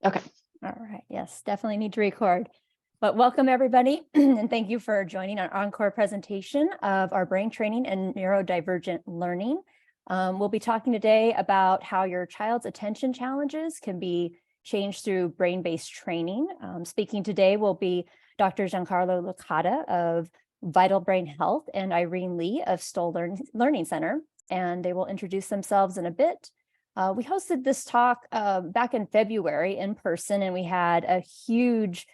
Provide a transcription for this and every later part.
Okay. All right. Yes, definitely need to record. But welcome everybody, and thank you for joining our encore presentation of our brain training and neurodivergent learning. We'll be talking today about how your child's attention challenges can be changed through brain-based training. Speaking today will be Dr. Giancarlo Licata of Vital Brain Health and Irene Lee of Stowell Learning Center, and they will introduce themselves in a bit. We hosted this talk back in February in person, and we had a huge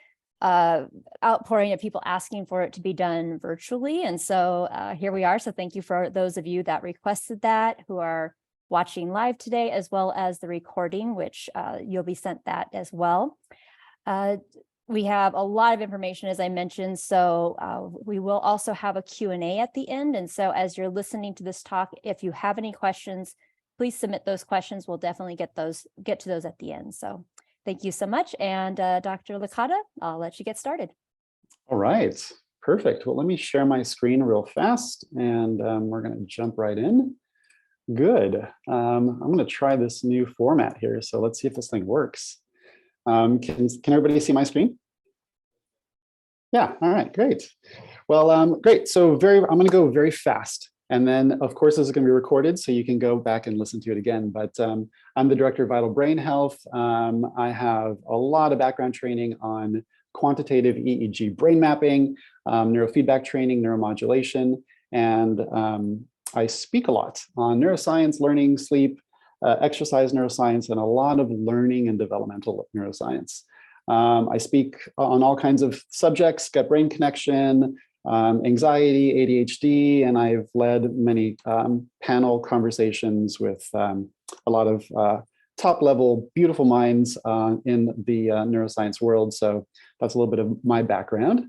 outpouring of people asking for it to be done virtually. And so here we are. So thank you for those of you that requested that, who are watching live today, as well as the recording, which you'll be sent that as well. We have a lot of information, as I mentioned, so we will also have a Q&A at the end. And so as you're listening to this talk, if you have any questions, please submit those questions. We'll definitely get to those at the end. So thank you so much. And Dr. Licata, I'll let you get started. All right. Perfect. Well, let me share my screen real fast, and we're going to jump right in. Good. I'm going to try this new format here. So let's see if this thing works. Can everybody see my screen? Yeah. All right. Great. Well, great. So I'm going to go very fast. And then, of course, this is going to be recorded, so you can go back and listen to it again. But I'm the director of Vital Brain Health. I have a lot of background training on quantitative EEG brain mapping, neurofeedback training, neuromodulation, and I speak a lot on neuroscience, learning, sleep, exercise neuroscience, and a lot of learning and developmental neuroscience. I speak on all kinds of subjects, gut-brain connection, anxiety, ADHD, and I've led many panel conversations with a lot of top-level, beautiful minds in the neuroscience world. So that's a little bit of my background.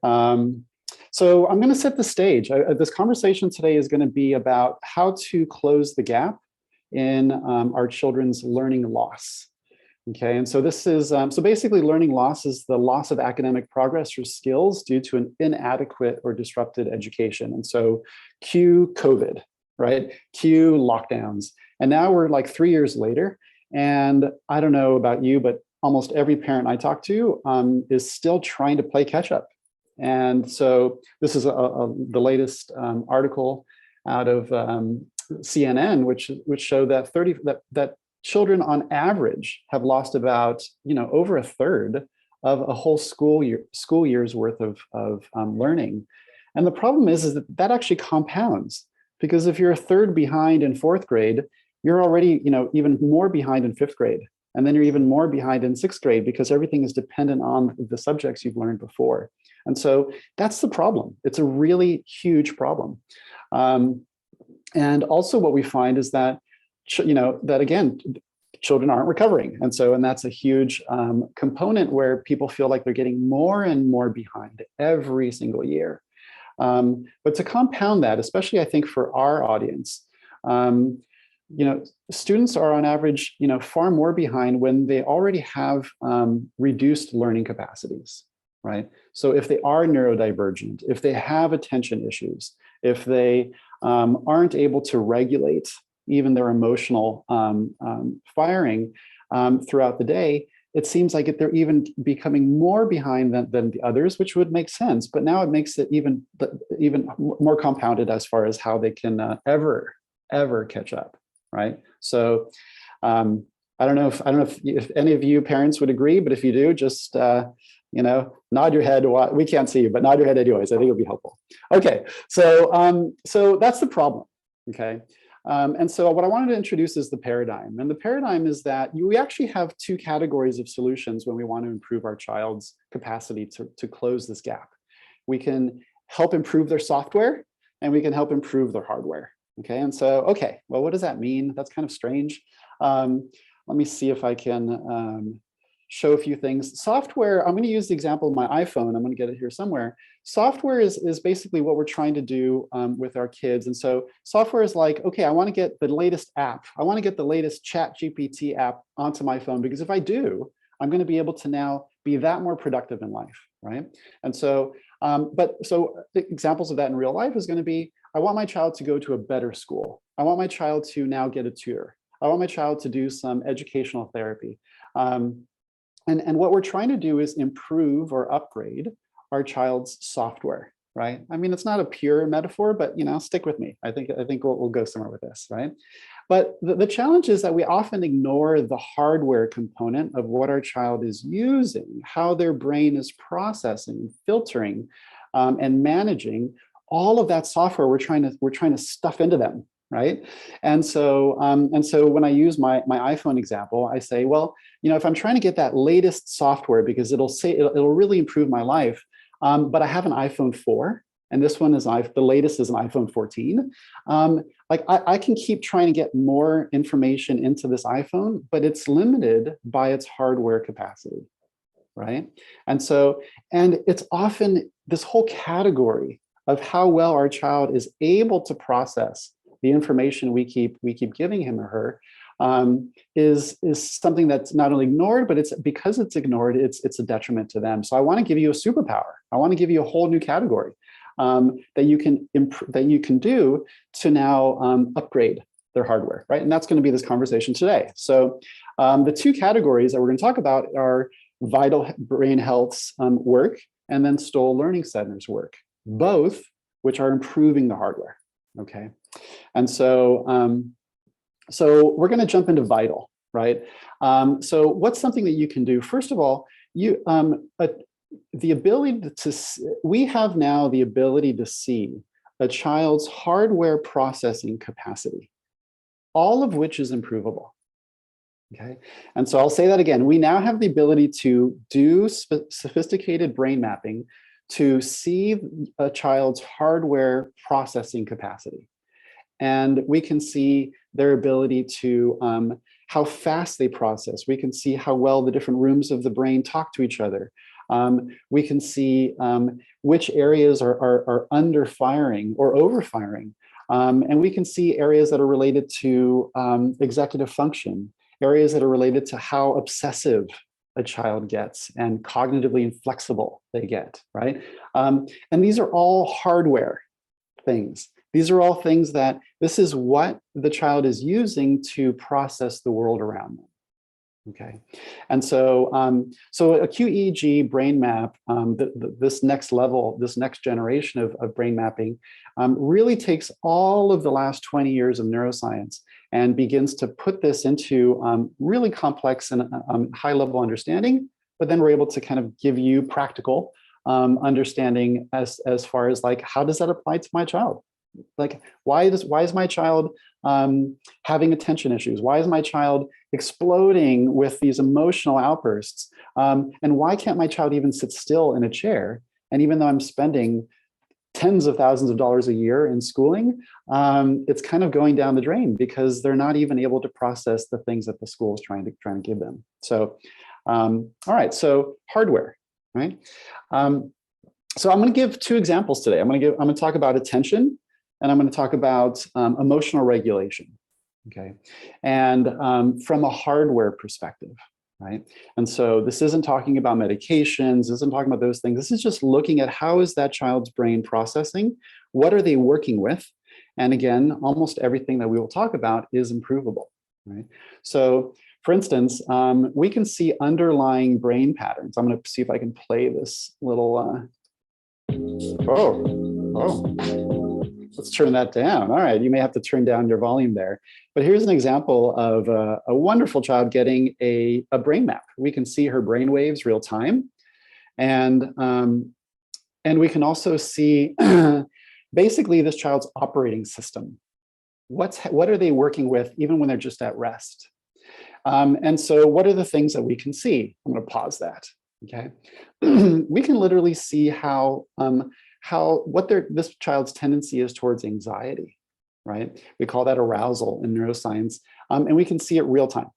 So I'm going to set the stage. This conversation today is going to be about how to close the gap in our children's learning loss. Okay, and so this is, so basically learning loss is the loss of academic progress or skills due to an inadequate or disrupted education. And so cue COVID, right? Cue lockdowns. And now we're like 3 years later, and I don't know about you, but almost every parent I talk to is still trying to play catch up. And so this is the latest article out of CNN, which showed that that children on average have lost about, over a third of a whole school year's worth of learning. And the problem is that actually compounds, because if you're a third behind in fourth grade, you're already, even more behind in fifth grade. And then you're even more behind in sixth grade, because everything is dependent on the subjects you've learned before. And so that's the problem. It's a really huge problem. And also what we find is that that again, children aren't recovering. And that's a huge component where people feel like they're getting more and more behind every single year. But to compound that, especially I think for our audience, students are on average, far more behind when they already have reduced learning capacities, right? So if they are neurodivergent, if they have attention issues, if they aren't able to regulate even their emotional firing throughout the day, it seems like they're even becoming more behind than the others, which would make sense. But now it makes it even more compounded as far as how they can ever catch up, right? So I don't know if any of you parents would agree, but if you do, just nod your head. We can't see you, but nod your head anyways. I think it'll be helpful. Okay, so that's the problem. Okay. And so what I wanted to introduce is the paradigm. And the paradigm is that we actually have two categories of solutions when we want to improve our child's capacity to close this gap. We can help improve their software, and we can help improve their hardware. Okay, and so, okay, well, what does that mean? That's kind of strange. Let me see if I can show a few things. Software, I'm going to use the example of my iPhone. I'm going to get it here somewhere. Software is basically what we're trying to do with our kids. And so software is like, okay, I want to get the latest app. I want to get the latest ChatGPT app onto my phone, because if I do, I'm going to be able to now be that more productive in life, right? And so, so the examples of that in real life is going to be, I want my child to go to a better school. I want my child to now get a tutor. I want my child to do some educational therapy. And what we're trying to do is improve or upgrade our child's software, right? I mean, it's not a pure metaphor, but stick with me. I think we'll go somewhere with this, right? But the challenge is that we often ignore the hardware component of what our child is using, how their brain is processing, filtering, and managing all of that software we're trying to stuff into them, right? And so when I use my iPhone example, I say, well, if I'm trying to get that latest software because it'll really improve my life, but I have an iPhone 4, and this one is the latest is an iPhone 14. Like I can keep trying to get more information into this iPhone, but it's limited by its hardware capacity, right? And it's often this whole category of how well our child is able to process the information we keep giving him or her is something that's not only ignored, but because it's ignored, it's a detriment to them. So I want to give you a superpower. I want to give you a whole new category that you can do to now upgrade their hardware, right? And that's going to be this conversation today. So the two categories that we're going to talk about are Vital Brain Health's work and then Stowell Learning Center's work, both which are improving the hardware. Okay, and so we're going to jump into Vital, right? So what's something that you can do? First of all, the ability we have now the ability to see a child's hardware processing capacity, all of which is improvable. Okay, and so I'll say that again. We now have the ability to do sophisticated brain mapping to see a child's hardware processing capacity. And we can see their ability to, how fast they process. We can see how well the different rooms of the brain talk to each other. We can see which areas are under firing or over firing. And we can see areas that are related to executive function, areas that are related to how obsessive a child gets and cognitively inflexible they get, right? And these are all hardware things. These are all things that this is what the child is using to process the world around them. Okay, and so a QEEG brain map, this next level, this next generation of brain mapping, really takes all of the last 20 years of neuroscience and begins to put this into really complex and high-level understanding. But then we're able to kind of give you practical understanding as far as like, how does that apply to my child? Like, why is my child having attention issues? Why is my child exploding with these emotional outbursts? And why can't my child even sit still in a chair? And even though I'm spending tens of thousands of dollars a year in schooling, it's kind of going down the drain because they're not even able to process the things that the school is trying to give them. So, all right, so hardware, right? So I'm going to give two examples today. I'm going to talk about attention, and I'm going to talk about emotional regulation, okay? And from a hardware perspective, right? And so this isn't talking about medications, this isn't talking about those things. This is just looking at how is that child's brain processing? What are they working with? And again, almost everything that we will talk about is improvable, right? So for instance, we can see underlying brain patterns. I'm going to see if I can play this little, let's turn that down. All right, you may have to turn down your volume there. But here's an example of a wonderful child getting a brain map. We can see her brain waves real time. And we can also see basically this child's operating system. What are they working with even when they're just at rest? And so what are the things that we can see? I'm going to pause that, okay? We can literally see what this child's tendency is towards anxiety, right? We call that arousal in neuroscience, and we can see it real time.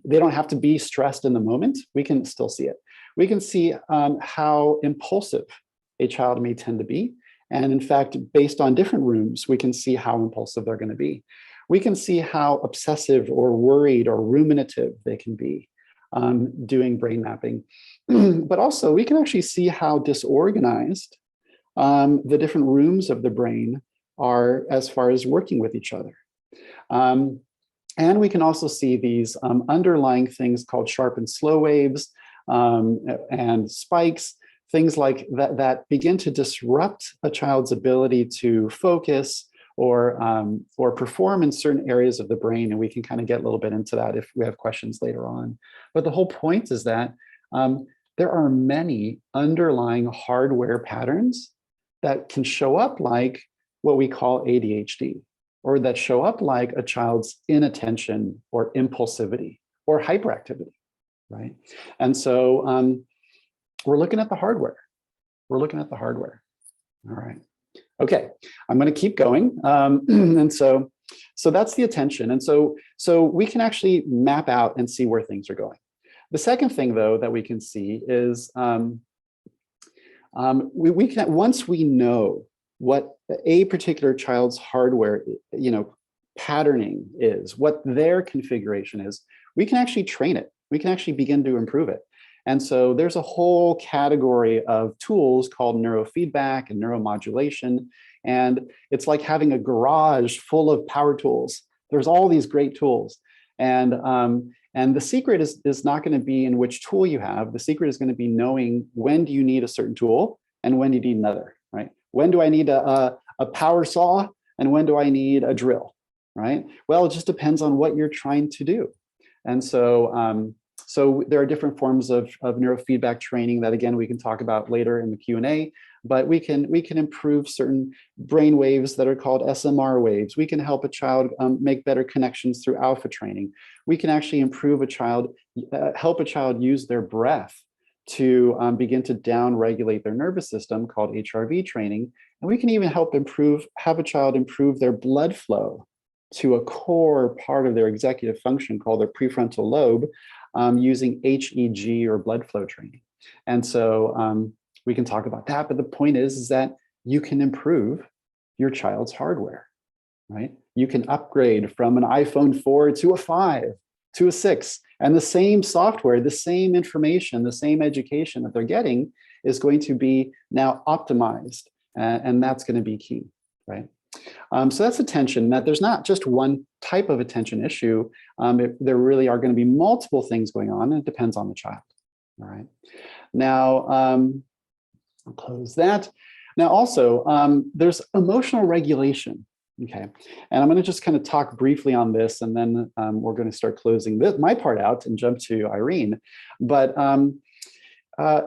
They don't have to be stressed in the moment. We can still see it. We can see how impulsive a child may tend to be. And in fact, based on different rooms, we can see how impulsive they're going to be. We can see how obsessive or worried or ruminative they can be doing brain mapping. But also, we can actually see how disorganized the different rooms of the brain are as far as working with each other. And we can also see these underlying things called sharp and slow waves and spikes, things like that, that begin to disrupt a child's ability to focus or perform in certain areas of the brain. And we can kind of get a little bit into that if we have questions later on. But the whole point is that there are many underlying hardware patterns that can show up like what we call ADHD, or that show up like a child's inattention or impulsivity or hyperactivity, right? And so we're looking at the hardware. We're looking at the hardware. All right. Okay, I'm going to keep going. And so that's the attention. And so we can actually map out and see where things are going. The second thing, though, that we can see is we can, once we know what a particular child's hardware, patterning is, what their configuration is, we can actually train it. We can actually begin to improve it. And so there's a whole category of tools called neurofeedback and neuromodulation. And it's like having a garage full of power tools. There's all these great tools. And the secret is not going to be in which tool you have. The secret is going to be knowing when do you need a certain tool and when do you need another, right? When do I need a power saw and when do I need a drill, right? Well, it just depends on what you're trying to do. And so, so there are different forms of neurofeedback training that, again, we can talk about later in the Q&A, but we can improve certain brain waves that are called SMR waves. We can help a child make better connections through alpha training. We can actually improve a child, help a child use their breath to begin to down-regulate their nervous system, called HRV training. And we can even help have a child improve their blood flow to a core part of their executive function called their prefrontal lobe, using HEG or blood flow training. And so we can talk about that, but the point is that you can improve your child's hardware, right? You can upgrade from an iPhone 4 to a 5, to a 6, and the same software, the same information, the same education that they're getting is going to be now optimized, and that's going to be key, right? So that's attention, that there's not just one type of attention issue. There really are going to be multiple things going on, and it depends on the child. All right. Now, I'll close that. Now, also, there's emotional regulation. Okay. And I'm going to just kind of talk briefly on this, and then we're going to start closing my part out and jump to Irene. But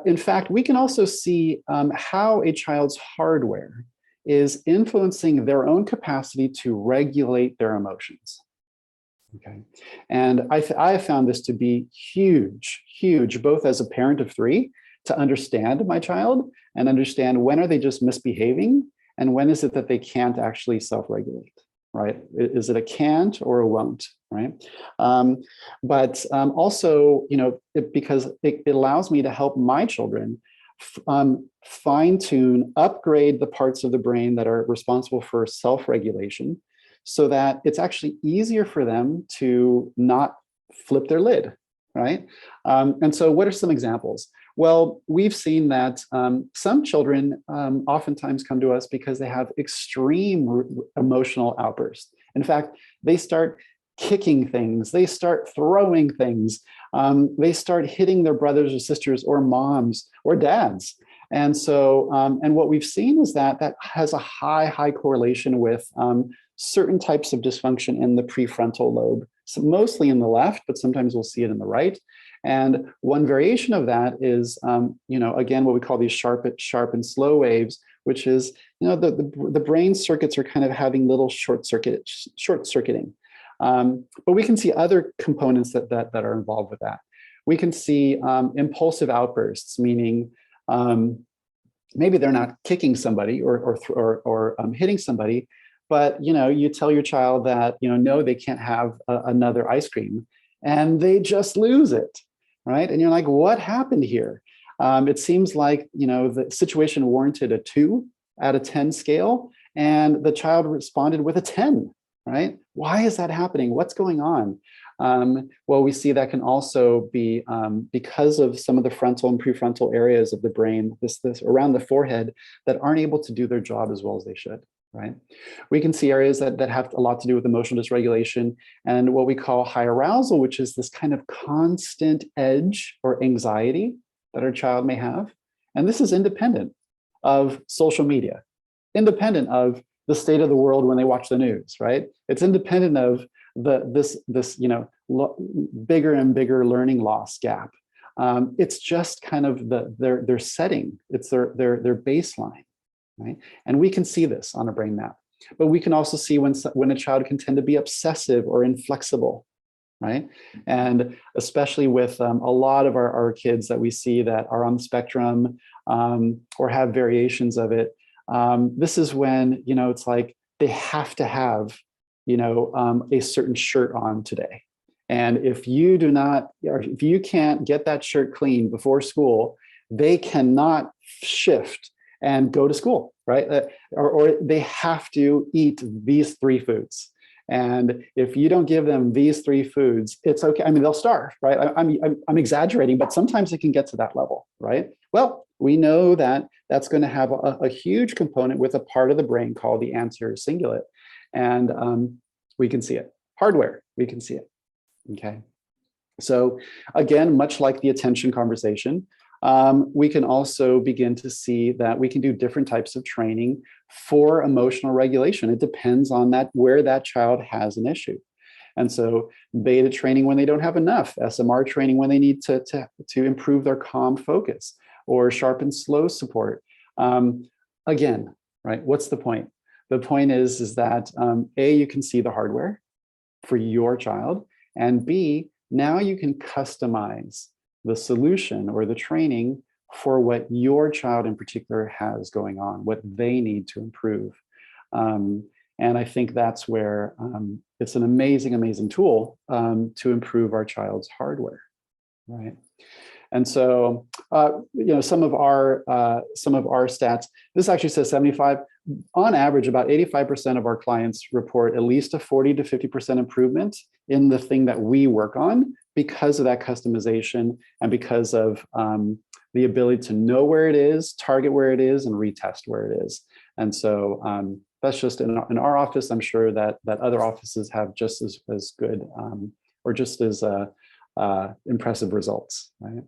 in fact, we can also see how a child's hardware is influencing their own capacity to regulate their emotions. Okay, and I have found this to be huge, huge, both as a parent of 3, to understand my child and understand when are they just misbehaving and when is it that they can't actually self-regulate, right? Is it a can't or a won't, right? But also, because it allows me to help my children fine-tune, upgrade the parts of the brain that are responsible for self-regulation so that it's actually easier for them to not flip their lid, right? And so what are some examples? Well, we've seen that some children oftentimes come to us because they have extreme emotional outbursts. In fact, they start kicking things, they start throwing things, they start hitting their brothers or sisters or moms or dads. And so, and what we've seen is that has a high correlation with certain types of dysfunction in the prefrontal lobe, so mostly in the left, but sometimes we'll see it in the right. And one variation of that is, again, what we call these sharp and slow waves, which is, the brain circuits are kind of having little short circuiting. But we can see other components that are involved with that. We can see impulsive outbursts, meaning maybe they're not kicking somebody or hitting somebody, but you tell your child that no, they can't have another ice cream, and they just lose it, right? And you're like, what happened here? It seems like the situation warranted a 2 out of 10 scale, and the child responded with a 10. Right? Why is that happening? What's going on? Well, we see that can also be because of some of the frontal and prefrontal areas of the brain, this around the forehead, that aren't able to do their job as well as they should. right? We can see areas that have a lot to do with emotional dysregulation and what we call high arousal, which is this kind of constant edge or anxiety that our child may have. And this is independent of social media, independent of the state of the world when they watch the news, right? It's independent of this bigger and bigger learning loss gap. It's just kind of their setting. It's their baseline, right? And we can see this on a brain map, but we can also see when a child can tend to be obsessive or inflexible, right? And especially with a lot of our kids that we see that are on the spectrum or have variations of it, this is when, it's like they have to have, a certain shirt on today. And if you do not, or if you can't get that shirt clean before school, they cannot shift and go to school, right? Or they have to eat these 3 foods. And if you don't give them these 3 foods, it's okay. I mean, they'll starve, right? I'm exaggerating, but sometimes it can get to that level, right? Well, we know that that's going to have a huge component with a part of the brain called the anterior cingulate. And we can see it. Hardware, we can see it. Okay. So again, much like the attention conversation, we can also begin to see that we can do different types of training for emotional regulation. It depends on where that child has an issue. And so beta training when they don't have enough, SMR training when they need to improve their calm focus, or sharp and slow support. Again, right, what's the point? The point is that A, you can see the hardware for your child, and B, now you can customize the solution or the training for what your child in particular has going on, what they need to improve. And I think that's where it's an amazing, amazing tool to improve our child's hardware, right? And so, some of our stats, this actually says 75, on average, about 85% of our clients report at least a 40 to 50% improvement in the thing that we work on because of that customization and because of the ability to know where it is, target where it is, and retest where it is. And so that's just in our office. I'm sure that other offices have just as good or just as impressive results, right?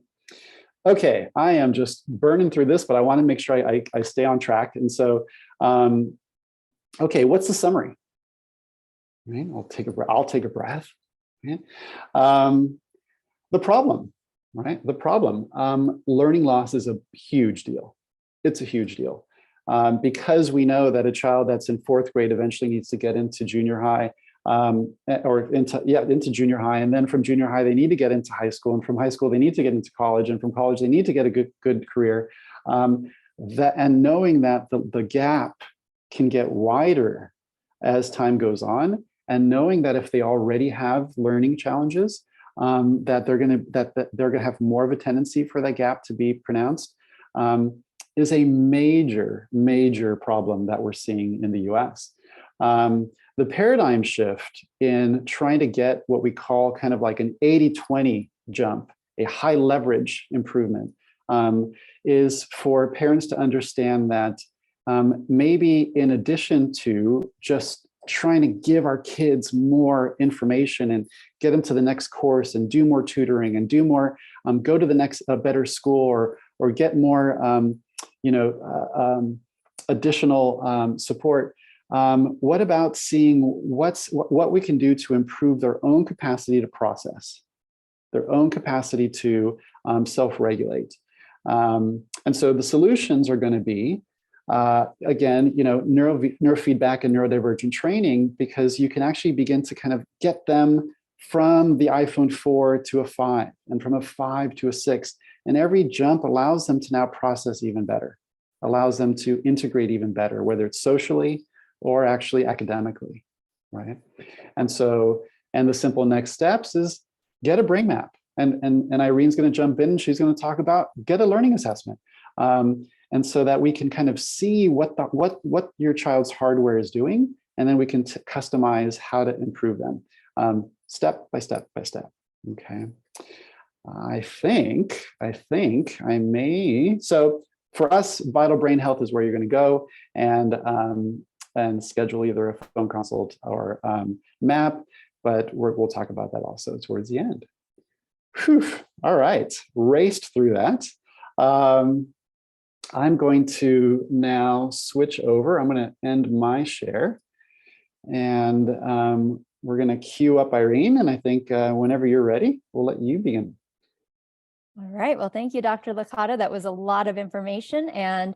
Okay, I am just burning through this, but I want to make sure I stay on track. And so, okay, what's the summary? Right, I'll take a breath. Right? The problem, right? The problem. Learning loss is a huge deal. It's a huge deal because we know that a child that's in 4th grade eventually needs to get into junior high. Or into junior high, and then from junior high they need to get into high school, and from high school they need to get into college, and from college they need to get a good career. And knowing that the gap can get wider as time goes on, and knowing that if they already have learning challenges, that they're gonna have more of a tendency for that gap to be pronounced, is a major problem that we're seeing in the U.S. The paradigm shift in trying to get what we call kind of like an 80-20 jump, a high leverage improvement, is for parents to understand that maybe in addition to just trying to give our kids more information and get them to the next course and do more tutoring and do more, go to the next better school or get more, additional support. What about seeing what we can do to improve their own capacity to process, their own capacity to self-regulate? And so the solutions are going to be, again, neurofeedback and neurodivergent training, because you can actually begin to kind of get them from the iPhone 4 to a 5 and from a 5 to a 6. And every jump allows them to now process even better, allows them to integrate even better, whether it's socially or actually academically, right? And so, and the simple next steps is get a brain map. And Irene's going to jump in and she's going to talk about get a learning assessment. And so that we can kind of see what your child's hardware is doing, and then we can customize how to improve them step by step by step. Okay. I think I may. So for us, Vital Brain Health is where you're going to go. And and schedule either a phone consult or map, but we'll talk about that also towards the end. Whew. All right, raced through that. I'm going to now switch over. I'm going to end my share, and we're going to queue up Irene, and I think whenever you're ready, we'll let you begin. All right. Well, thank you, Dr. Licata. That was a lot of information, and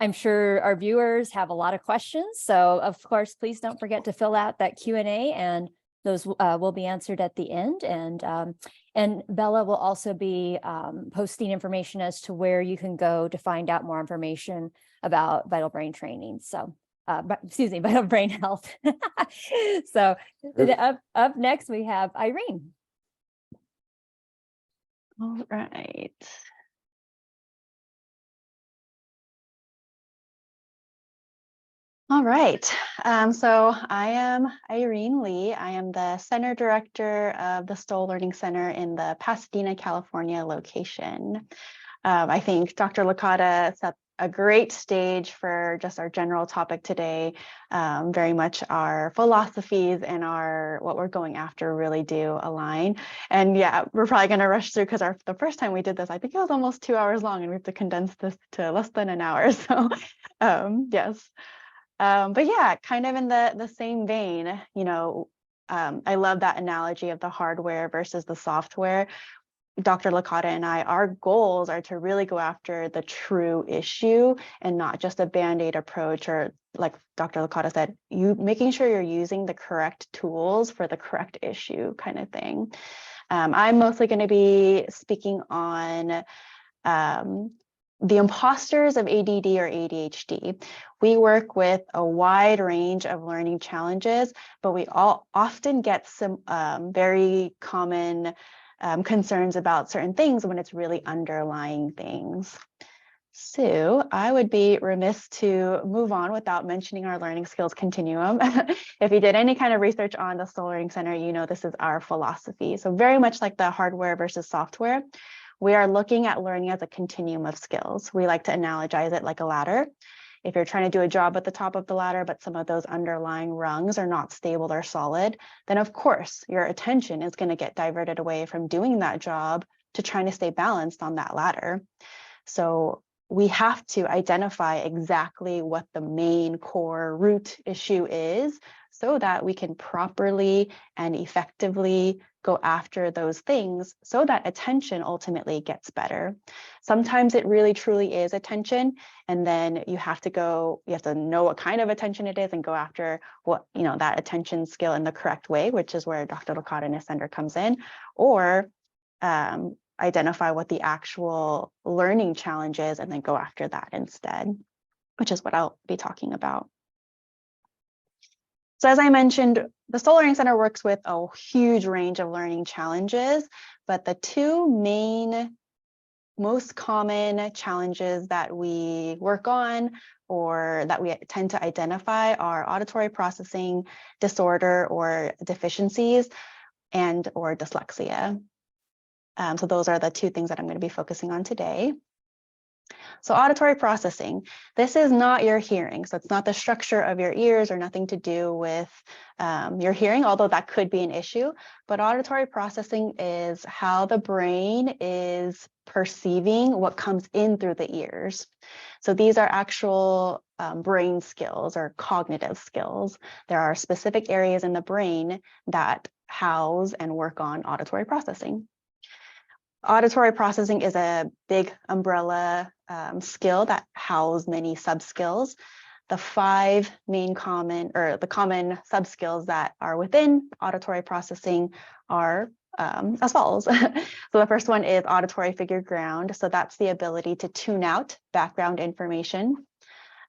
I'm sure our viewers have a lot of questions. So, of course, please don't forget to fill out that Q&A, and those will be answered at the end. And Bella will also be posting information as to where you can go to find out more information about vital brain training. So, excuse me, vital brain health. So, up next, we have Irene. All right. All right. So I am Irene Lee. I am the Center Director of the Stowell Learning Center in the Pasadena, California location. I think Dr. Licata set a great stage for just our general topic today. Very much our philosophies and what we're going after really do align. And yeah, we're probably going to rush through because the first time we did this, I think it was almost 2 hours long, and we have to condense this to less than an hour. So yes. But yeah, kind of in the same vein, I love that analogy of the hardware versus the software. Dr. Licata and our goals are to really go after the true issue and not just a Band-Aid approach, or like Dr. Licata said, making sure you're using the correct tools for the correct issue kind of thing. I'm mostly going to be speaking on the imposters of ADD or ADHD. We work with a wide range of learning challenges, but we all often get some very common concerns about certain things when it's really underlying things. So I would be remiss to move on without mentioning our learning skills continuum. If you did any kind of research on the Stowell Learning Center, you know this is our philosophy. So very much like the hardware versus software, we are looking at learning as a continuum of skills. We like to analogize it like a ladder. If you're trying to do a job at the top of the ladder, but some of those underlying rungs are not stable or solid, then of course your attention is going to get diverted away from doing that job to trying to stay balanced on that ladder. So we have to identify exactly what the main core root issue is so that we can properly and effectively go after those things so that attention ultimately gets better. Sometimes it really truly is attention, and then you have to know what kind of attention it is and go after that attention skill in the correct way, which is where Dr. Licata and his center comes in, or identify what the actual learning challenge is and then go after that instead, which is what I'll be talking about. So as I mentioned, the Stowell Learning Center works with a huge range of learning challenges, but the two main, most common challenges that we work on or that we tend to identify are auditory processing disorder or deficiencies and or dyslexia. So those are the two things that I'm going to be focusing on today. So auditory processing, this is not your hearing. So it's not the structure of your ears or nothing to do with your hearing, although that could be an issue. But auditory processing is how the brain is perceiving what comes in through the ears. So these are actual brain skills or cognitive skills. There are specific areas in the brain that house and work on auditory processing. Auditory processing is a big umbrella skill that houses many sub-skills. The five main common sub-skills that are within auditory processing are as follows. So the first one is auditory figure ground. So that's the ability to tune out background information.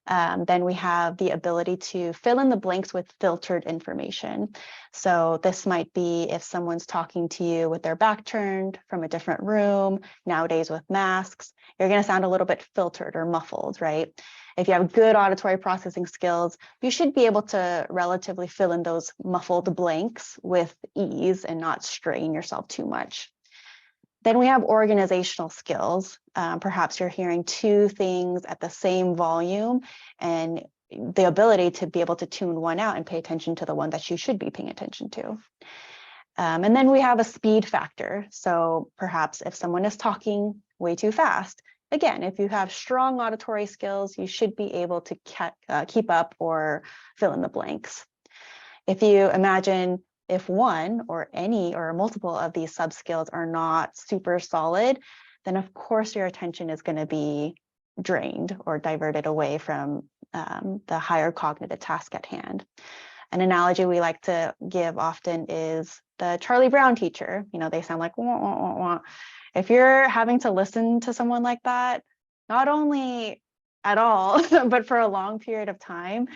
Then we have the ability to fill in the blanks with filtered information. So this might be if someone's talking to you with their back turned from a different room, nowadays with masks, you're going to sound a little bit filtered or muffled, right? If you have good auditory processing skills, you should be able to relatively fill in those muffled blanks with ease and not strain yourself too much. Then we have organizational skills. Perhaps you're hearing two things at the same volume and the ability to be able to tune one out and pay attention to the one that you should be paying attention to. And then we have a speed factor. So perhaps if someone is talking way too fast, again, if you have strong auditory skills, you should be able to keep up or fill in the blanks. If you imagine if one or any or multiple of these sub-skills are not super solid, then of course your attention is going to be drained or diverted away from the higher cognitive task at hand. An analogy we like to give often is the Charlie Brown teacher. You know, they sound like wah, wah, wah, wah. If you're having to listen to someone like that, not only at all, but for a long period of time,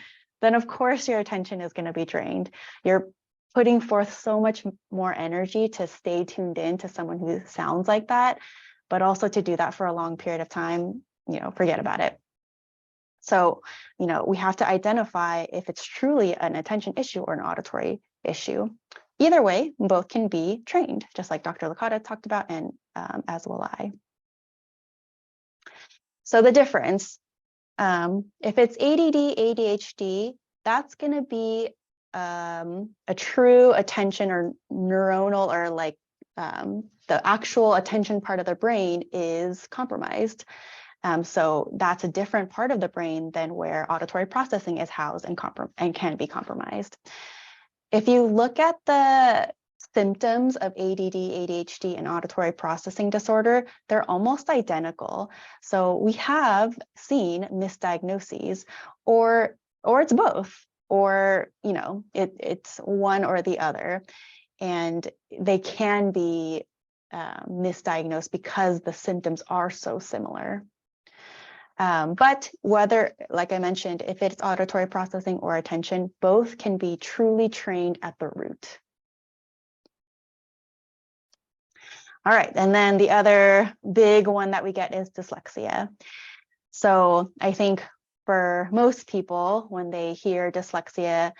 then of course your attention is going to be drained. You're putting forth so much more energy to stay tuned in to someone who sounds like that, but also to do that for a long period of time, you know, forget about it. So, you know, we have to identify if it's truly an attention issue or an auditory issue. Either way, both can be trained, just like Dr. Licata talked about, and as will I. So the difference, if it's ADD, ADHD, that's going to be a true attention or neuronal or like the actual attention part of the brain is compromised. So that's a different part of the brain than where auditory processing is housed and can be compromised. If you look at the symptoms of ADD, ADHD, and auditory processing disorder, they're almost identical. So we have seen misdiagnoses, or it's both, or you know, it's one or the other, and they can be misdiagnosed because the symptoms are so similar. But whether, like I mentioned, if it's auditory processing or attention, both can be truly trained at the root. All right, and then the other big one that we get is dyslexia. So I think for most people, when they hear dyslexia,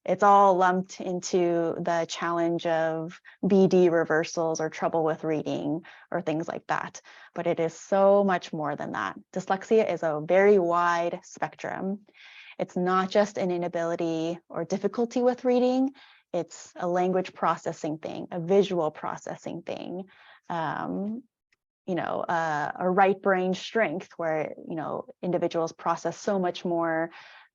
it's all lumped into the challenge of BD reversals or trouble with reading or things like that. But it is so much more than that. Dyslexia is a very wide spectrum. It's not just an inability or difficulty with reading. It's a language processing thing, a visual processing thing, you know, a right brain strength where, you know, individuals process so much more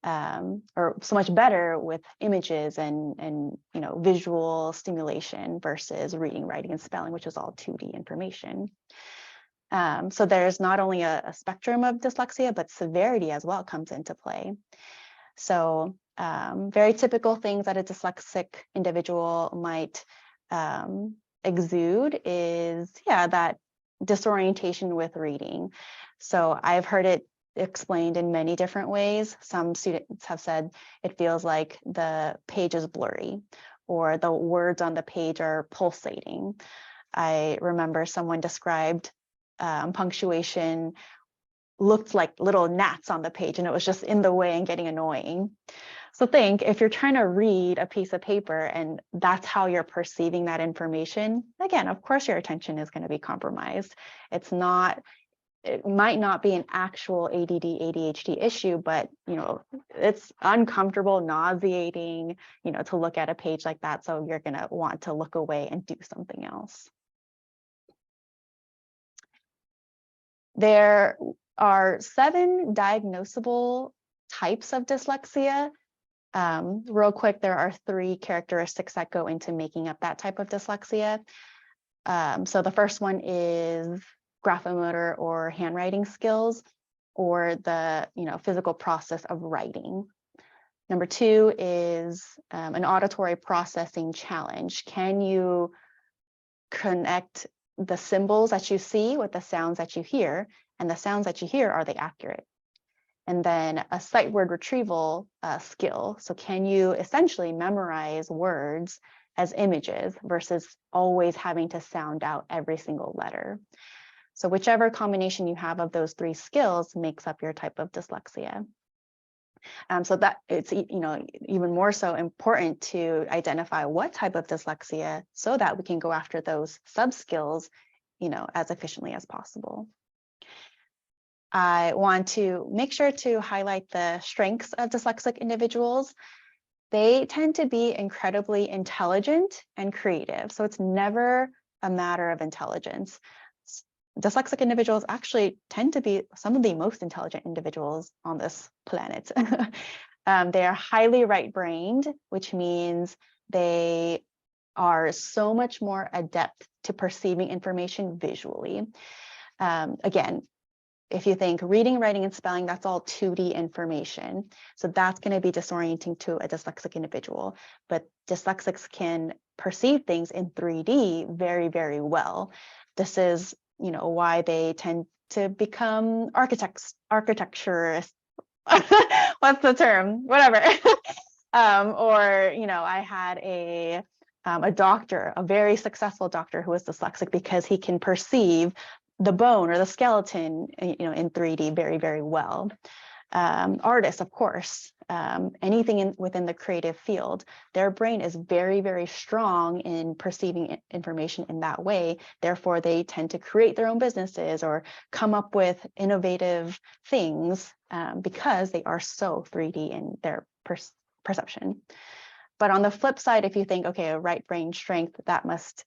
or so much better with images and you know, visual stimulation versus reading, writing, and spelling, which is all 2D information. So there's not only a spectrum of dyslexia, but severity as well comes into play. So very typical things that a dyslexic individual might exude is, yeah, that disorientation with reading. So I've heard it explained in many different ways. Some students have said it feels like the page is blurry or the words on the page are pulsating. I remember someone described punctuation looked like little gnats on the page and it was just in the way and getting annoying. So think if you're trying to read a piece of paper and that's how you're perceiving that information, again, of course your attention is going to be compromised. It might not be an actual ADD, ADHD issue, but you know, it's uncomfortable, nauseating, you know, to look at a page like that. So you're going to want to look away and do something else. There are 7 diagnosable types of dyslexia. Real quick, there are 3 characteristics that go into making up that type of dyslexia. So the first one is graphomotor or handwriting skills, or the physical process of writing. Number 2 is an auditory processing challenge. Can you connect the symbols that you see with the sounds that you hear, and the sounds that you hear, are they accurate? And then a sight word retrieval skill. So can you essentially memorize words as images versus always having to sound out every single letter? So whichever combination you have of those 3 skills makes up your type of dyslexia. So that it's even more so important to identify what type of dyslexia so that we can go after those sub skills as efficiently as possible. I want to make sure to highlight the strengths of dyslexic individuals. They tend to be incredibly intelligent and creative. So it's never a matter of intelligence. Dyslexic individuals actually tend to be some of the most intelligent individuals on this planet. They are highly right-brained, which means they are so much more adept to perceiving information visually. Again, if you think reading, writing, and spelling, that's all 2D information. So that's going to be disorienting to a dyslexic individual. But dyslexics can perceive things in 3D very, very well. This is, why they tend to become architecturists. What's the term? Whatever. I had a doctor, a very successful doctor who was dyslexic because he can perceive the bone or the skeleton, in 3D very, very well. Artists, of course, anything within the creative field, their brain is very, very strong in perceiving information in that way. Therefore, they tend to create their own businesses or come up with innovative things because they are so 3D in their perception. But on the flip side, if you think, okay, a right brain strength, that must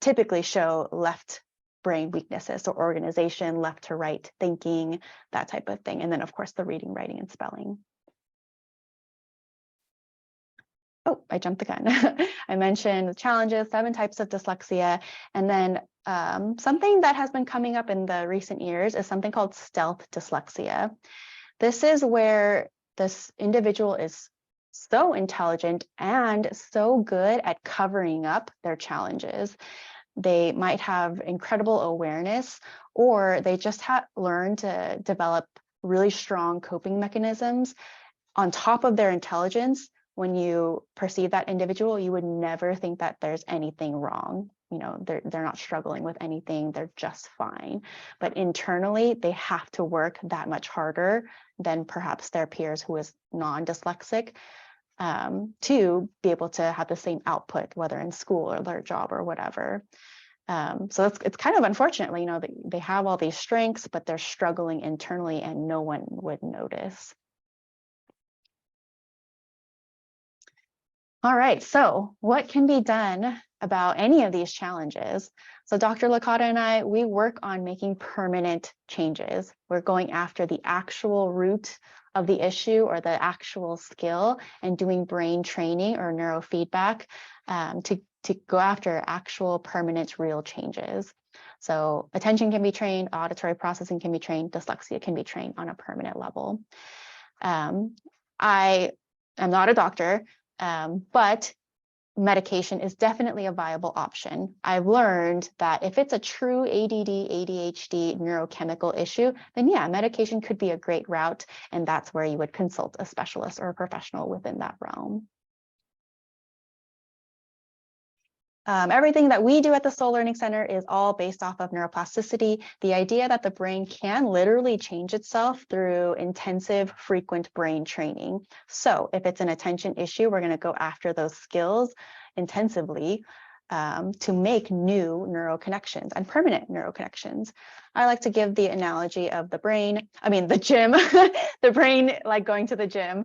typically show left brain weaknesses, so organization, left to right thinking, that type of thing. And then, of course, the reading, writing, and spelling. Oh, I jumped the gun. I mentioned challenges, 7 types of dyslexia. And then something that has been coming up in the recent years is something called stealth dyslexia. This is where this individual is so intelligent and so good at covering up their challenges. They might have incredible awareness, or they just have learned to develop really strong coping mechanisms on top of their intelligence. When you perceive that individual, you would never think that there's anything wrong. They're not struggling with anything, they're just fine. But internally, they have to work that much harder than perhaps their peers who is non-dyslexic to be able to have the same output, whether in school or their job or whatever. So it's kind of unfortunately, they have all these strengths, but they're struggling internally and no one would notice. All right, so what can be done about any of these challenges? So Dr. Licata and I, we work on making permanent changes. We're going after the actual root of the issue or the actual skill and doing brain training or neurofeedback to go after actual permanent real changes. So attention can be trained, auditory processing can be trained, dyslexia can be trained on a permanent level. I am not a doctor, but medication is definitely a viable option. I've learned that if it's a true ADD, ADHD neurochemical issue, then yeah, medication could be a great route, and that's where you would consult a specialist or a professional within that realm. Everything that we do at the Stowell Learning Center is all based off of neuroplasticity, the idea that the brain can literally change itself through intensive, frequent brain training. So if it's an attention issue, we're going to go after those skills intensively to make new neural connections and permanent neural connections. I like to give the analogy of the gym, the brain like going to the gym.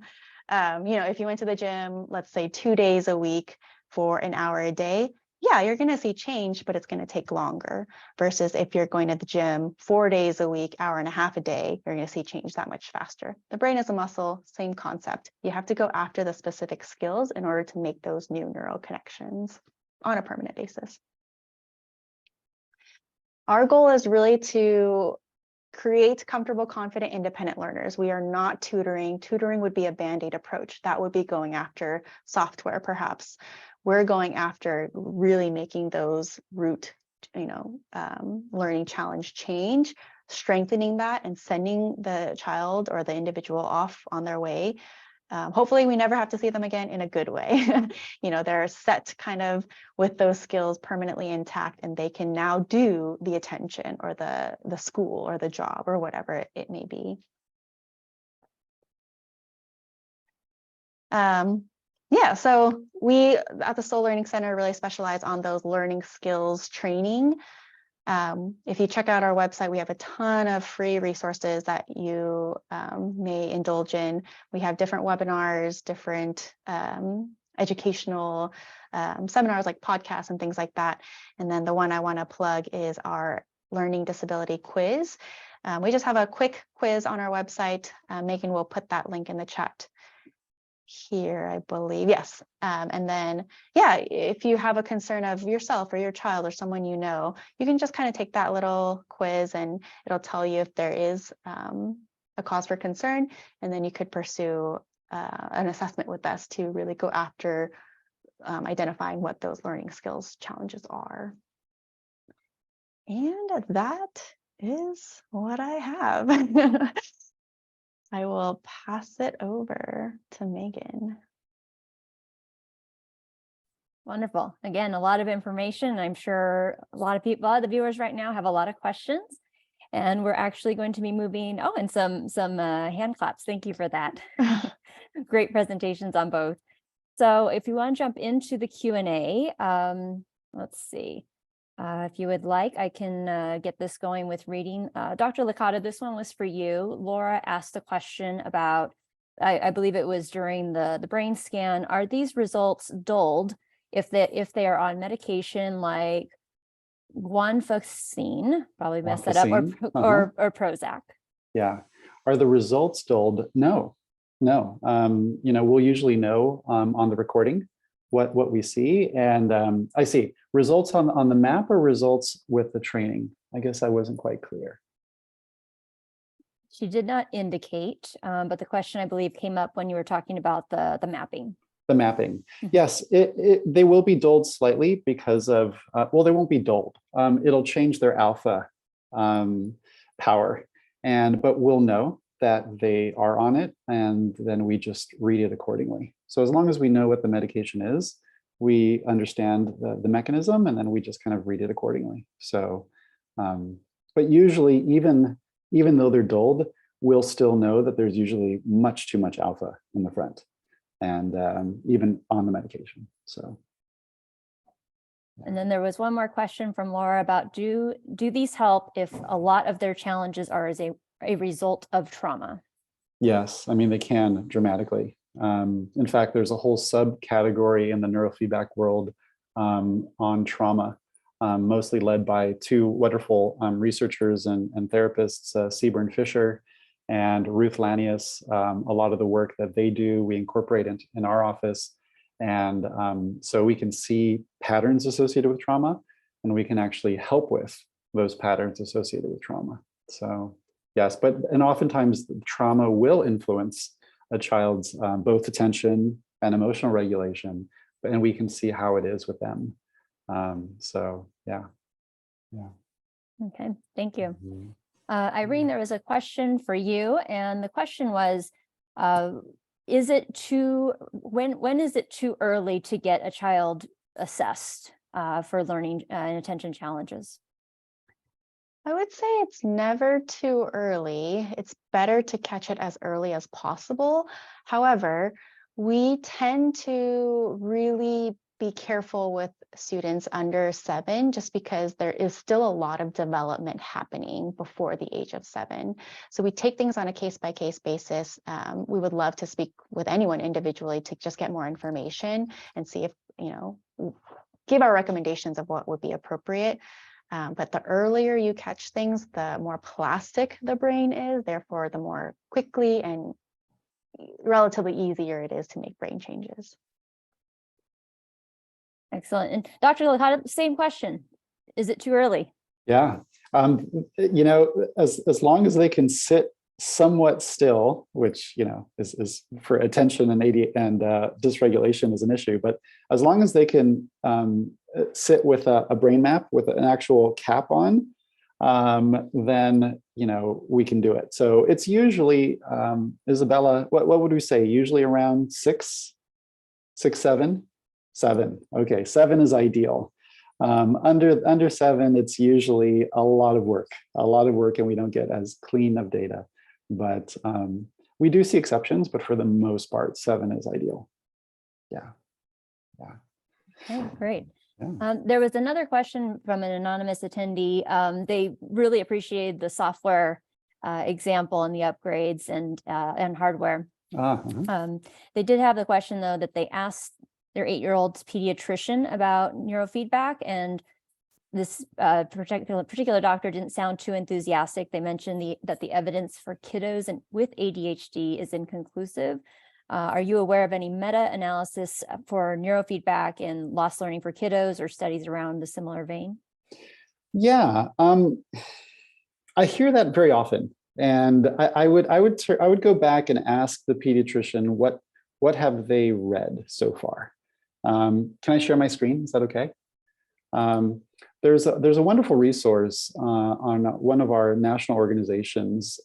If you went to the gym, let's say 2 days a week for an hour a day, yeah, you're going to see change, but it's going to take longer versus if you're going to the gym 4 days a week, hour and a half a day, you're going to see change that much faster. The brain is a muscle, same concept. You have to go after the specific skills in order to make those new neural connections on a permanent basis. Our goal is really to create comfortable, confident, independent learners. We are not tutoring. Tutoring would be a Band-Aid approach. That would be going after software, perhaps. We're going after really making those root, learning challenge change, strengthening that and sending the child or the individual off on their way. Hopefully we never have to see them again in a good way. They're set kind of with those skills permanently intact, and they can now do the attention or the school or the job or whatever it may be. So we at the Stowell Learning Center really specialize on those learning skills training. If you check out our website, we have a ton of free resources that you may indulge in. We have different webinars, different educational seminars like podcasts and things like that. And then the one I want to plug is our learning disability quiz. We just have a quick quiz on our website. Megan will put that link in the chat here, I believe. Yes. And then, yeah, if you have a concern of yourself or your child or someone you know, you can just kind of take that little quiz and it'll tell you if there is a cause for concern. And then you could pursue an assessment with us to really go after identifying what those learning skills challenges are. And that is what I have. I will pass it over to Megan. Wonderful. Again, a lot of information. I'm sure a lot of the viewers right now have a lot of questions. And we're actually going to be moving, and some hand claps. Thank you for that. Great presentations on both. So if you want to jump into the Q&A, let's see. If you would like, I can get this going with reading. Dr. Licata, this one was for you. Laura asked a question about, I believe it was during the brain scan. Are these results dulled if they are on medication like guanfacine, probably messed that up, or Prozac? Yeah. Are the results dulled? No. We'll usually know on the recording what we see. And I see results on the map or results with the training. I guess I wasn't quite clear. She did not indicate, but the question, I believe, came up when you were talking about the mapping. The mapping. Yes, they will be dulled slightly because of, they won't be dulled. It'll change their alpha power, but we'll know that they are on it, and then we just read it accordingly. So as long as we know what the medication is, we understand the mechanism, and then we just kind of read it accordingly. So, but usually, even though they're dulled, we'll still know that there's usually much too much alpha in the front, and even on the medication. So. And then there was one more question from Laura about, do these help if a lot of their challenges are as a result of trauma? Yes, I mean, they can dramatically. In fact, there's a whole subcategory in the neurofeedback world on trauma, mostly led by two wonderful researchers and therapists, Seaburn Fisher and Ruth Lanius. A lot of the work that they do, we incorporate in our office. And so we can see patterns associated with trauma, and we can actually help with those patterns associated with trauma. So yes, and oftentimes the trauma will influence a child's both attention and emotional regulation, and we can see how it is with them. So yeah. Okay, thank you. Irene, there was a question for you, and the question was, is it when is it too early to get a child assessed for learning and attention challenges? I would say it's never too early. It's better to catch it as early as possible. However, we tend to really be careful with students under 7, just because there is still a lot of development happening before the age of 7. So we take things on a case-by-case basis. We would love to speak with anyone individually to just get more information and see if, give our recommendations of what would be appropriate. But the earlier you catch things, the more plastic the brain is, therefore the more quickly and relatively easier it is to make brain changes. Excellent. And Dr. Licata, same question. Is it too early? Yeah. As long as they can sit somewhat still, which, is for attention and dysregulation is an issue, but as long as they can sit with a brain map with an actual cap on, then, we can do it. So it's usually, Isabella, what would we say? Usually around 6, 7? 7. Okay, 7 is ideal. Under 7, it's usually a lot of work, and we don't get as clean of data. But we do see exceptions, but for the most part, 7 is ideal. Yeah. Okay, great. There was another question from an anonymous attendee. They really appreciated the software example and the upgrades and hardware. They did have the question, though, that they asked their 8-year-old's pediatrician about neurofeedback, and this particular doctor didn't sound too enthusiastic. They mentioned that the evidence for kiddos with ADHD is inconclusive. Are you aware of any meta-analysis for neurofeedback and lost learning for kiddos or studies around the similar vein? Yeah, I hear that very often, and I would go back and ask the pediatrician what have they read so far. Can I share my screen? Is that okay? There's a wonderful resource on one of our national organizations,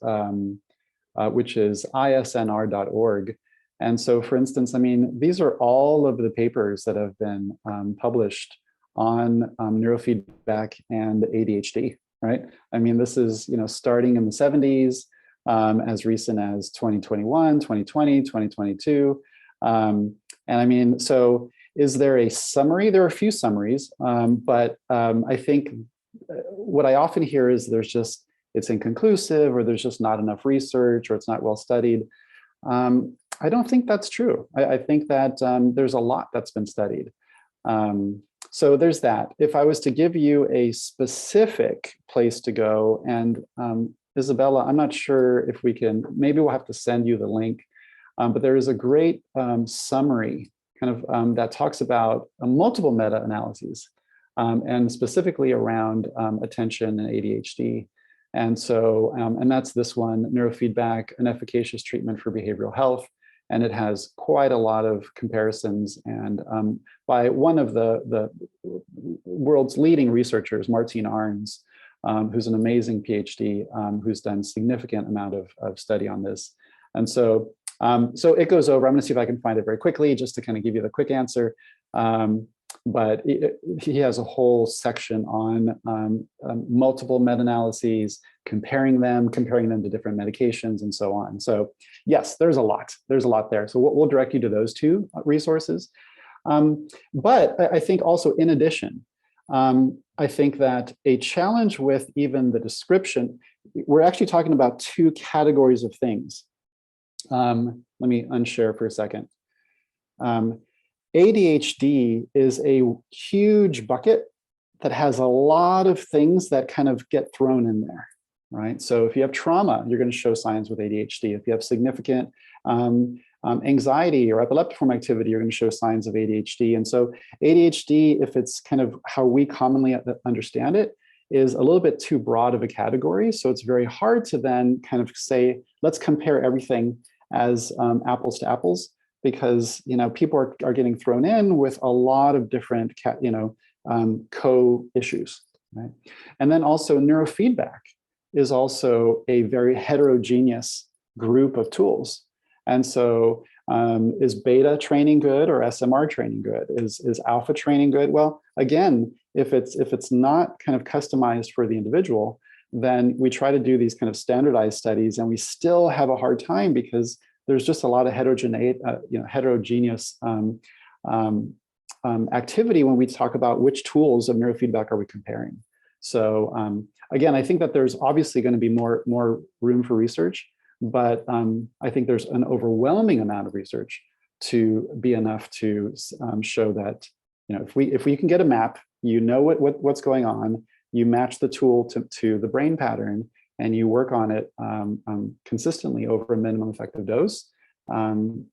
which is isnr.org. And so, for instance, I mean, these are all of the papers that have been published on neurofeedback and ADHD, right? I mean, this is, starting in the 70s, as recent as 2021, 2020, 2022. And I mean, so is there a summary? There are a few summaries, but I think what I often hear is it's inconclusive, or there's just not enough research, or it's not well studied. I don't think that's true. I think that there's a lot that's been studied. So there's that. If I was to give you a specific place to go, and Isabella, I'm not sure if we can, maybe we'll have to send you the link, but there is a great summary kind of that talks about multiple meta-analyses, and specifically around attention and ADHD. And so, and that's this one, Neurofeedback, an efficacious treatment for behavioral health. And it has quite a lot of comparisons, and by one of the world's leading researchers, Martine Arns, who's an amazing PhD, who's done significant amount of study on this. And so, so it goes over, I'm gonna see if I can find it very quickly, just to kind of give you the quick answer. But he has a whole section on multiple meta-analyses, comparing them to different medications and so on. So yes, there's a lot there. So we'll direct you to those two resources. But I think also, in addition, I think that a challenge with even the description, we're actually talking about two categories of things. Let me unshare for a second. ADHD is a huge bucket that has a lot of things that kind of get thrown in there, right? So if you have trauma, you're going to show signs with ADHD. If you have significant anxiety or epileptiform activity, you're going to show signs of ADHD. And so ADHD, if it's kind of how we commonly understand it, is a little bit too broad of a category. So it's very hard to then kind of say, let's compare everything as apples to apples, because people are getting thrown in with a lot of different co-issues, right? And then also neurofeedback is also a very heterogeneous group of tools. And so is beta training good or SMR training good? Is alpha training good? Well, again, if it's not kind of customized for the individual, then we try to do these kind of standardized studies, and we still have a hard time because there's just a lot of heterogeneous activity when we talk about which tools of neurofeedback are we comparing. So again, I think that there's obviously going to be more room for research, but I think there's an overwhelming amount of research to be enough to show that if we can get a map, what's going on, you match the tool to the brain pattern, and you work on it consistently over a minimum effective dose, the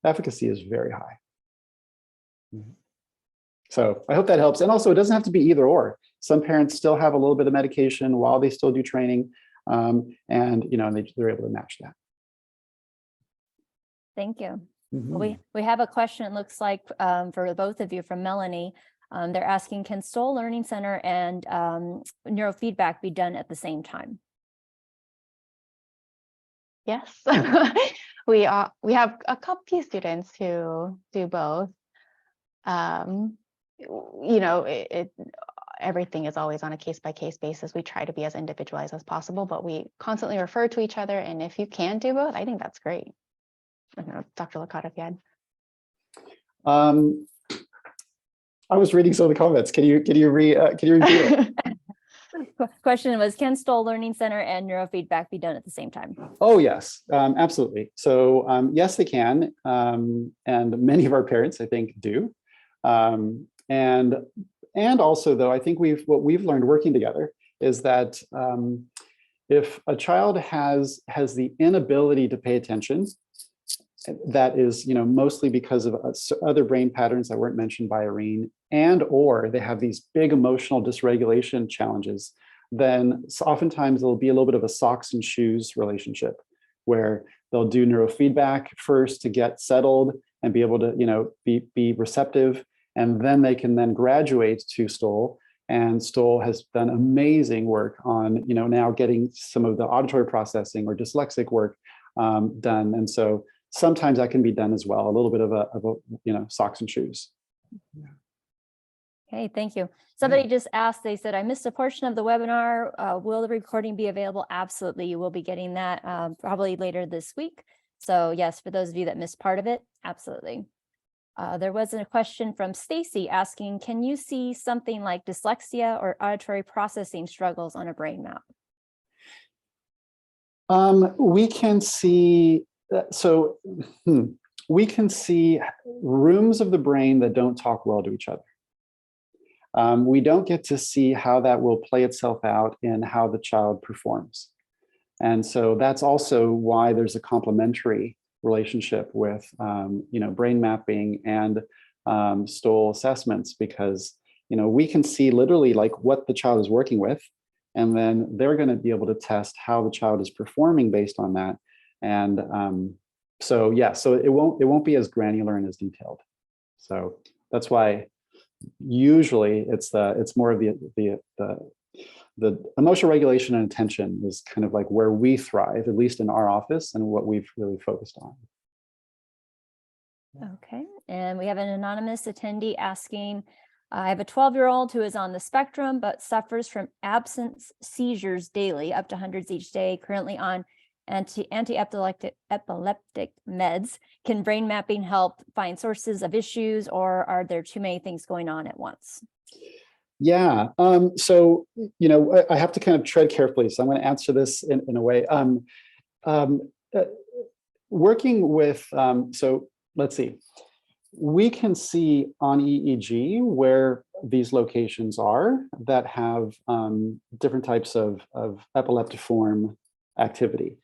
efficacy is very high. So I hope that helps. And also, it doesn't have to be either or. Some parents still have a little bit of medication while they still do training, and they're able to match that. Thank you. We have a question, it looks like, for both of you, from Melanie. They're asking, can Stowell Learning Center and neurofeedback be done at the same time? Yes, we have a couple of students who do both. Everything is always on a case-by-case basis. We try to be as individualized as possible, but we constantly refer to each other. And if you can do both, I think that's great. I don't know, Dr. Licata, if you had. I was reading some of the comments. Can you repeat it? Question was, can Stowell Learning Center and neurofeedback be done at the same time? Oh, yes, absolutely. So yes, they can. And many of our parents, I think, do. And also, though, I think what we've learned working together is that if a child has the inability to pay attention, that is, mostly because of other brain patterns that weren't mentioned by Irene, and or they have these big emotional dysregulation challenges, then oftentimes there'll be a little bit of a socks and shoes relationship where they'll do neurofeedback first to get settled and be able to, be receptive, and then they can then graduate to Stowell. And Stowell has done amazing work on, now getting some of the auditory processing or dyslexic work done. And so sometimes that can be done as well, a little bit of a socks and shoes. Okay, thank you. Somebody just asked, they said, I missed a portion of the webinar. Will the recording be available? Absolutely, you will be getting that probably later this week. So yes, for those of you that missed part of it, absolutely. There was a question from Stacy asking, can you see something like dyslexia or auditory processing struggles on a brain map? We can see, we can see rooms of the brain that don't talk well to each other. We don't get to see how that will play itself out in how the child performs. And so that's also why there's a complementary relationship with brain mapping and Stowell assessments, because we can see literally like what the child is working with, and then they're going to be able to test how the child is performing based on that. And so it won't be as granular and as detailed. So that's why usually it's more of the emotional regulation and attention is kind of like where we thrive, at least in our office, and what we've really focused on. Okay, and we have an anonymous attendee asking, I have a 12-year-old who is on the spectrum, but suffers from absence seizures daily, up to hundreds each day, currently on anti-epileptic meds. Can brain mapping help find sources of issues, or are there too many things going on at once? Yeah, so, I have to kind of tread carefully. So I'm going to answer this in a way. Working with, so let's see, we can see on EEG where these locations are that have different types of epileptiform activity.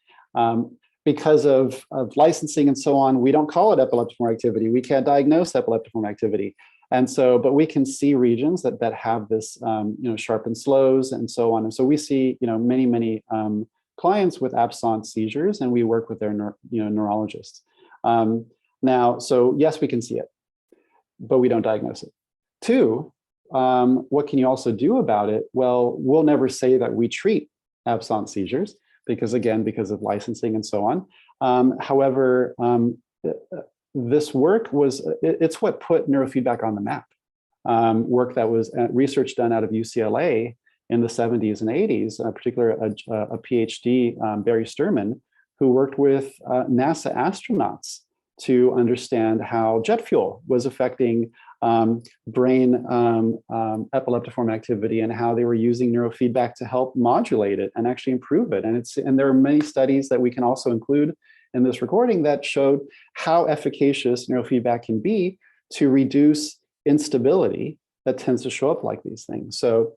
Because of licensing and so on, we don't call it epileptiform activity. We can't diagnose epileptiform activity. And so, but we can see regions that have this, sharpened slows and so on. And so we see, many clients with absence seizures, and we work with their, neurologists. Now, so yes, we can see it, but we don't diagnose it. Two, what can you also do about it? Well, we'll never say that we treat absence seizures because of licensing and so on. However, this work it's what put neurofeedback on the map. Work that was research done out of UCLA in the 70s and 80s, in particular a PhD, Barry Sturman, who worked with NASA astronauts to understand how jet fuel was affecting brain epileptiform activity, and how they were using neurofeedback to help modulate it and actually improve it. And there are many studies that we can also include in this recording that showed how efficacious neurofeedback can be to reduce instability that tends to show up like these things. So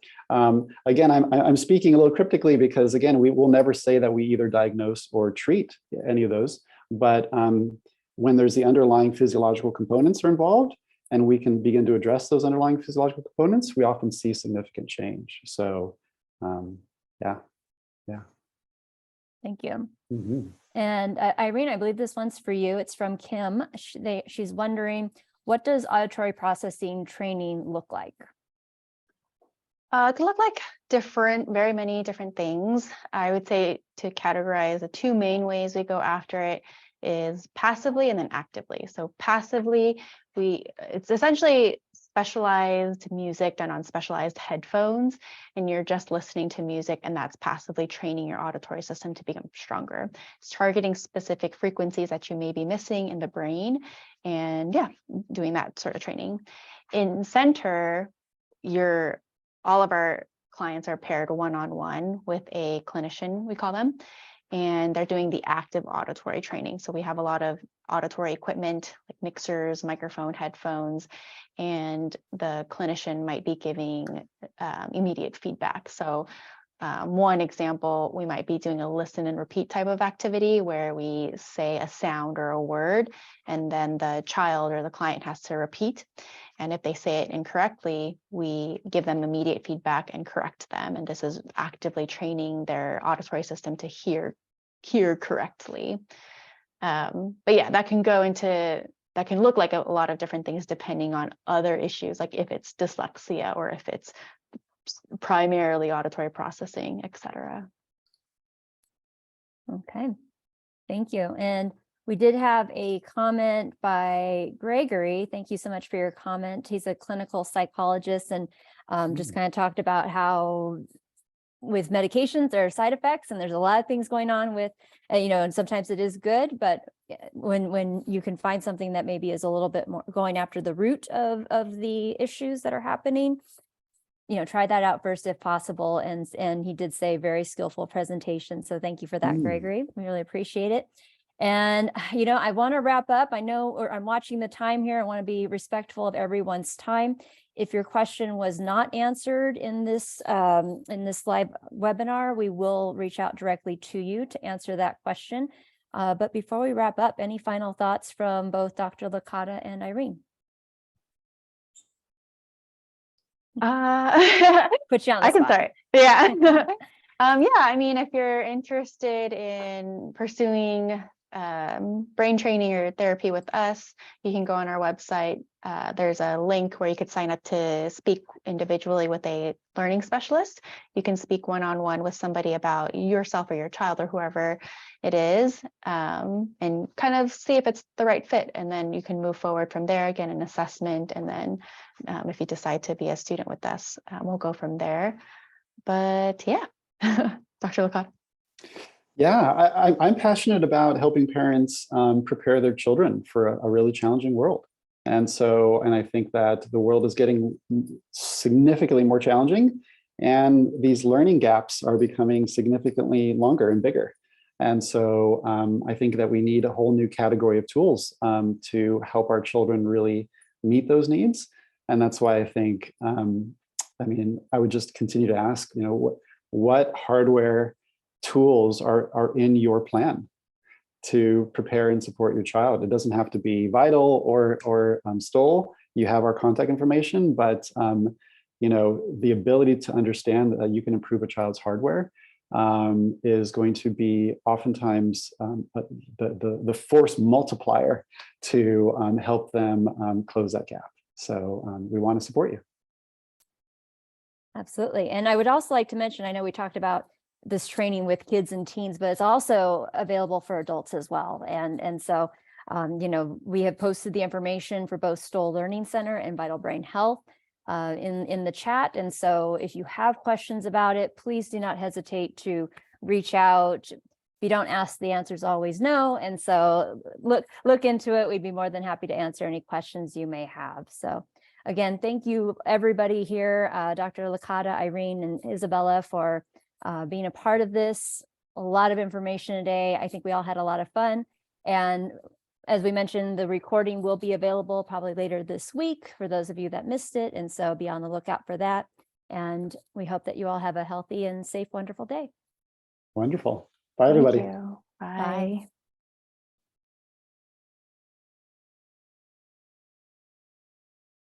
again, I'm speaking a little cryptically because again, we will never say that we either diagnose or treat any of those, but when there's the underlying physiological components are involved, and we can begin to address those underlying physiological components, we often see significant change. So yeah. Thank you. Mm-hmm. And Irene, I believe this one's for you. It's from Kim. She's wondering, what does auditory processing training look like? It can look like very many different things. I would say to categorize the two main ways we go after it is passively and then actively. So passively, it's essentially specialized music done on specialized headphones, and you're just listening to music, and that's passively training your auditory system to become stronger. It's targeting specific frequencies that you may be missing in the brain, and doing that sort of training. in center, all of our clients are paired one-on-one with a clinician, we call them, and they're doing the active auditory training. So we have a lot of auditory equipment like mixers, microphone, headphones, and the clinician might be giving immediate feedback. So one example, we might be doing a listen and repeat type of activity where we say a sound or a word, and then the child or the client has to repeat. And if they say it incorrectly, we give them immediate feedback and correct them. And this is actively training their auditory system to hear correctly. But yeah, that can look like a lot of different things depending on other issues, like if it's dyslexia or if it's primarily auditory processing, etc. Okay, thank you. And we did have a comment by Gregory. Thank you so much for your comment. He's a clinical psychologist and just kind of talked about how with medications there are side effects and there's a lot of things going on with, and sometimes it is good, but when you can find something that maybe is a little bit more going after the root of the issues that are happening, try that out first if possible. And he did say very skillful presentation. So thank you for that, Gregory. We really appreciate it. And, I want to wrap up. I know, or I'm watching the time here. I want to be respectful of everyone's time. If your question was not answered in this live webinar, we will reach out directly to you to answer that question. But before we wrap up, any final thoughts from both Dr. Licata and Irene? Put you on the spot. I can start. Yeah. I mean, if you're interested in pursuing brain training or therapy with us, you can go on our website. There's a link where you could sign up to speak individually with a learning specialist. You can speak one-on-one with somebody about yourself or your child or whoever it is, and kind of see if it's the right fit. And then you can move forward from there, again, an assessment. And then if you decide to be a student with us, we'll go from there. But yeah, Dr. Licata. Yeah, I'm passionate about helping parents prepare their children for a really challenging world. And I think that the world is getting significantly more challenging, and these learning gaps are becoming significantly longer and bigger. And so I think that we need a whole new category of tools to help our children really meet those needs. And that's why I think, I would just continue to ask, what hardware tools are in your plan to prepare and support your child? It doesn't have to be Vital or Stowell. You have our contact information, but the ability to understand that you can improve a child's hardware is going to be oftentimes the force multiplier to help them close that gap. So we want to support you. Absolutely. And I would also like to mention, I know we talked about this training with kids and teens, but it's also available for adults as well. And so, we have posted the information for both Stowell Learning Center and Vital Brain Health in the chat. And so if you have questions about it, please do not hesitate to reach out. If you don't ask, the answer is always no. And so look into it. We'd be more than happy to answer any questions you may have. So again, thank you everybody here, Dr. Licata, Irene, and Isabella for being a part of this. A lot of information today. I think we all had a lot of fun. And as we mentioned, the recording will be available probably later this week for those of you that missed it. And so be on the lookout for that. And we hope that you all have a healthy and safe, wonderful day. Wonderful. Bye, everybody. Thank you. Bye. Bye.